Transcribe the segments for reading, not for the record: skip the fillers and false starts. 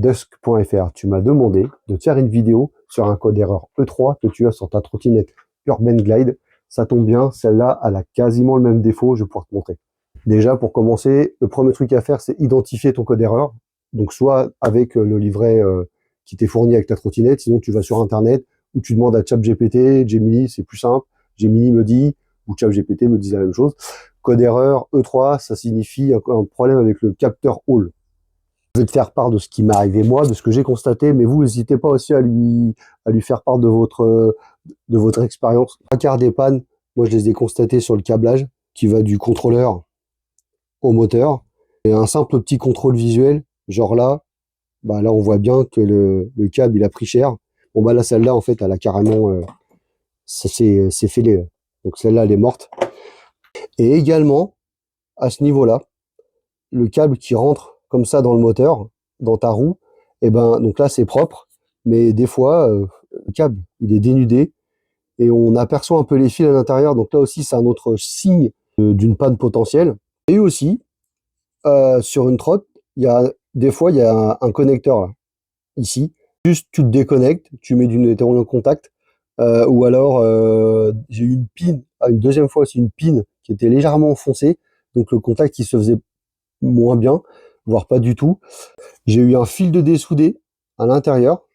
dusk.fr. Tu m'as demandé de te faire une vidéo sur un code erreur E3 que tu as sur ta trottinette Urban Glide. Ça tombe bien, celle-là, elle a quasiment le même défaut, je vais pouvoir te montrer. Déjà, pour commencer, le premier truc à faire, c'est identifier ton code erreur. Donc, soit avec le livret qui t'est fourni avec ta trottinette, sinon tu vas sur Internet ou tu demandes à ChatGPT, Gemini, c'est plus simple. Gemini me dit, ou ChatGPT me dit la même chose. Code erreur E3, ça signifie un problème avec le capteur Hall. Je vais te faire part de ce qui m'est arrivé moi, de ce que j'ai constaté, mais vous, n'hésitez pas aussi à lui faire part de votre expérience. Un quart des pannes, moi je les ai constatées sur le câblage qui va du contrôleur au moteur. Et un simple petit contrôle visuel, genre là, bah là on voit bien que le câble il a pris cher. Bon bah là celle-là en fait elle a carrément c'est fêlé. Donc celle-là elle est morte. Et également à ce niveau-là, le câble qui rentre comme ça dans le moteur, dans ta roue, et ben donc là c'est propre, mais des fois le câble il est dénudé et on aperçoit un peu les fils à l'intérieur. Donc là aussi c'est un autre signe d'une panne potentielle. Et aussi sur une trotte, il y a des fois il y a un connecteur là, ici. Juste tu te déconnectes, tu mets du en contact, ou alors j'ai eu une pine, une deuxième fois aussi une pine qui était légèrement enfoncée, donc le contact qui se faisait moins bien, voire pas du tout. J'ai eu un fil de dessoudé à l'intérieur.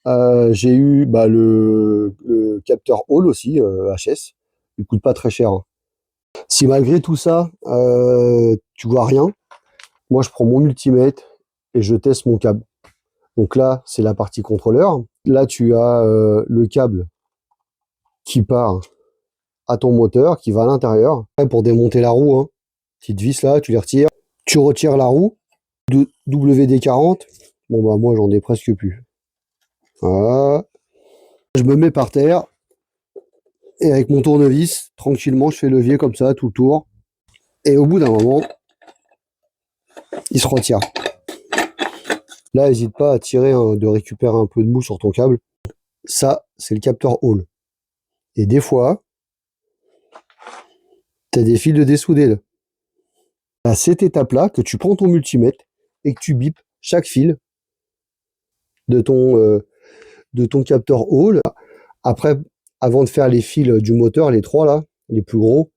J'ai eu le capteur Hall aussi, HS. Il coûte pas très cher, hein. Si malgré tout ça, tu vois rien, moi je prends mon multimètre et je teste mon câble. Donc là, c'est la partie contrôleur. Là, tu as le câble qui part à ton moteur, qui va à l'intérieur. Pour démonter la roue, hein, petite vis là, tu les retires. Tu retires la roue de WD-40. Bon bah moi, j'en ai presque plus. Voilà. Je me mets par terre et avec mon tournevis, tranquillement, je fais levier comme ça tout le tour. Et au bout d'un moment, il se retire. Là, n'hésite pas à tirer, de récupérer un peu de mou sur ton câble. Ça, c'est le capteur Hall. Et des fois, tu as des fils de dessoudés là. À cette étape-là, que tu prends ton multimètre et que tu bipes chaque fil de ton capteur Hall. Après, avant de faire les fils du moteur, les trois là, les plus gros,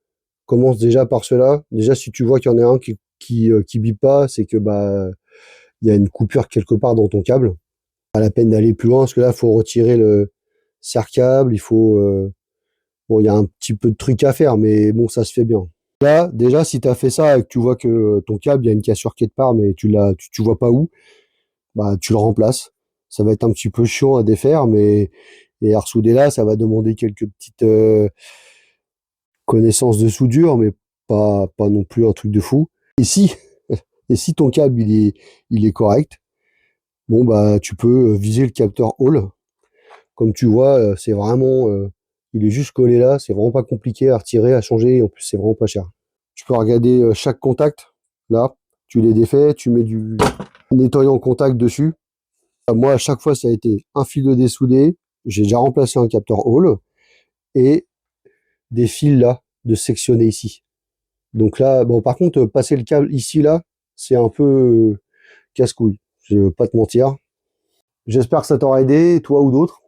commence déjà par ceux-là. Déjà, si tu vois qu'il y en a un qui bip pas, c'est que bah il y a une coupure quelque part dans ton câble. Pas la peine d'aller plus loin, parce que là, il faut retirer le serre-câble, il faut bon, il y a un petit peu de trucs à faire, mais bon, ça se fait bien. Là, déjà, si tu as fait ça et que tu vois que ton câble, il y a une cassure quelque part, mais tu vois pas où, bah, tu le remplaces. Ça va être un petit peu chiant à défaire, mais et à ressouder là, ça va demander quelques petites connaissances de soudure, mais pas non plus un truc de fou. Et si ton câble, il est correct, bon, bah, tu peux viser le capteur Hall. Comme tu vois, c'est vraiment, il est juste collé là, c'est vraiment pas compliqué à retirer, à changer, en plus c'est vraiment pas cher. Tu peux regarder chaque contact, là, tu les défais, tu mets du nettoyant contact dessus. Moi, à chaque fois, ça a été un fil de dessoudé, j'ai déjà remplacé un capteur Hall, et des fils là, de sectionner ici. Donc là, bon, par contre, passer le câble ici, là, c'est un peu casse-couille, je vais pas te mentir. J'espère que ça t'aura aidé, toi ou d'autres.